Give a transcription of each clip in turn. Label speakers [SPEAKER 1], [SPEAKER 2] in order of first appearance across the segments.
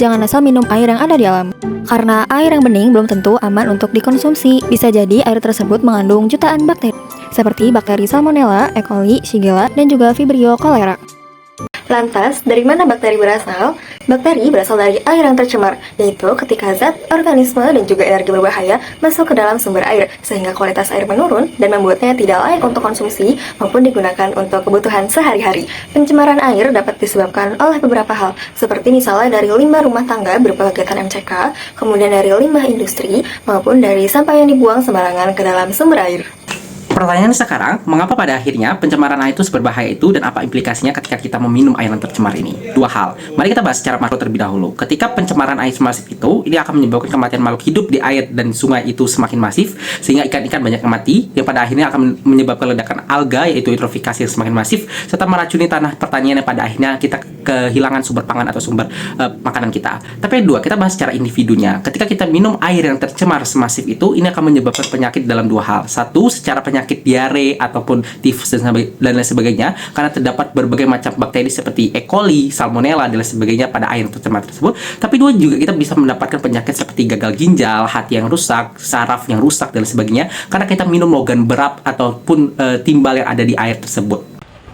[SPEAKER 1] jangan asal minum air yang ada di alam. Karena air yang bening belum tentu aman untuk dikonsumsi. Bisa jadi air tersebut mengandung jutaan bakteri, seperti bakteri Salmonella, E. coli, Shigella, dan juga Vibrio cholera. Lantas, dari mana bakteri berasal? Bakteri berasal dari air yang tercemar, yaitu ketika zat, organisme, dan juga energi berbahaya masuk ke dalam sumber air, sehingga kualitas air menurun dan membuatnya tidak layak untuk konsumsi maupun digunakan untuk kebutuhan sehari-hari. Pencemaran air dapat disebabkan oleh beberapa hal, seperti misalnya dari limbah rumah tangga berupa kegiatan MCK, kemudian dari limbah industri, maupun dari sampah yang dibuang sembarangan ke dalam sumber air.
[SPEAKER 2] Pertanyaannya sekarang, mengapa pada akhirnya pencemaran air itu berbahaya itu dan apa implikasinya ketika kita meminum air yang tercemar ini? Dua hal. Mari kita bahas secara makro terlebih dahulu. Ketika pencemaran air semasif itu, ini akan menyebabkan kematian makhluk hidup di air dan sungai itu semakin masif, sehingga ikan-ikan banyak yang mati, yang pada akhirnya akan menyebabkan ledakan alga, yaitu eutrofikasi yang semakin masif, serta meracuni tanah pertanian yang pada akhirnya kita kehilangan sumber pangan atau sumber makanan kita. Tapi kedua, kita bahas secara individunya. Ketika kita minum air yang tercemar semasif itu, ini akan menyebabkan penyakit dalam dua hal. Satu, secara penyakit diare ataupun tifus dan lain sebagainya, karena terdapat berbagai macam bakteri seperti E. coli, Salmonella dan lain sebagainya pada air yang tercemar tersebut. Tapi dua, juga kita bisa mendapatkan penyakit seperti gagal ginjal, hati yang rusak, saraf yang rusak dan sebagainya, karena kita minum logam berat ataupun timbal yang ada di air tersebut.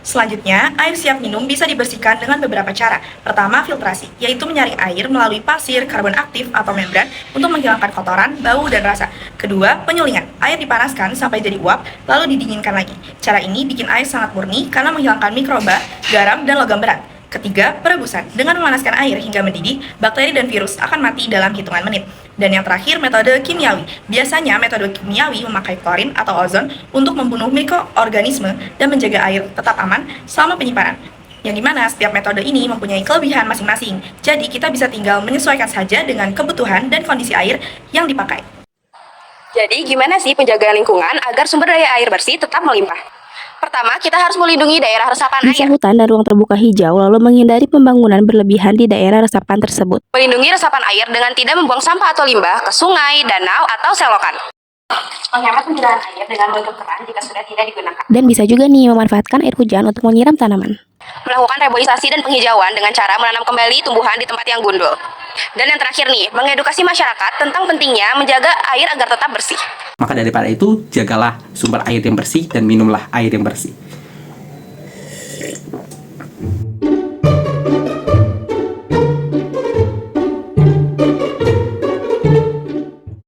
[SPEAKER 3] Selanjutnya, air siap minum bisa dibersihkan dengan beberapa cara. Pertama, filtrasi, yaitu menyaring air melalui pasir, karbon aktif, atau membran untuk menghilangkan kotoran, bau, dan rasa. Kedua, penyulingan. Air dipanaskan sampai jadi uap, lalu didinginkan lagi. Cara ini bikin air sangat murni karena menghilangkan mikroba, garam, dan logam berat. Ketiga, perebusan. Dengan memanaskan air hingga mendidih, bakteri dan virus akan mati dalam hitungan menit. Dan yang terakhir, metode kimiawi. Biasanya metode kimiawi memakai klorin atau ozon untuk membunuh mikroorganisme dan menjaga air tetap aman selama penyimpanan. Yang dimana setiap metode ini mempunyai kelebihan masing-masing. Jadi kita bisa tinggal menyesuaikan saja dengan kebutuhan dan kondisi air yang dipakai.
[SPEAKER 4] Jadi gimana sih penjagaan lingkungan agar sumber daya air bersih tetap melimpah? Pertama, kita harus melindungi daerah resapan
[SPEAKER 5] Bisa
[SPEAKER 4] air.
[SPEAKER 5] hutan dan ruang terbuka hijau, lalu menghindari pembangunan berlebihan di daerah resapan tersebut.
[SPEAKER 4] Melindungi resapan air dengan tidak membuang sampah atau limbah ke sungai, danau, atau selokan. Menghemat penggunaan air dengan menutup keran jika sudah tidak digunakan.
[SPEAKER 5] Dan bisa juga nih memanfaatkan air hujan untuk menyiram tanaman.
[SPEAKER 4] Melakukan reboisasi dan penghijauan dengan cara menanam kembali tumbuhan di tempat yang gundul. Dan yang terakhir nih, mengedukasi masyarakat tentang pentingnya menjaga air agar tetap bersih.
[SPEAKER 2] Maka daripada itu, jagalah sumber air yang bersih dan minumlah air yang bersih.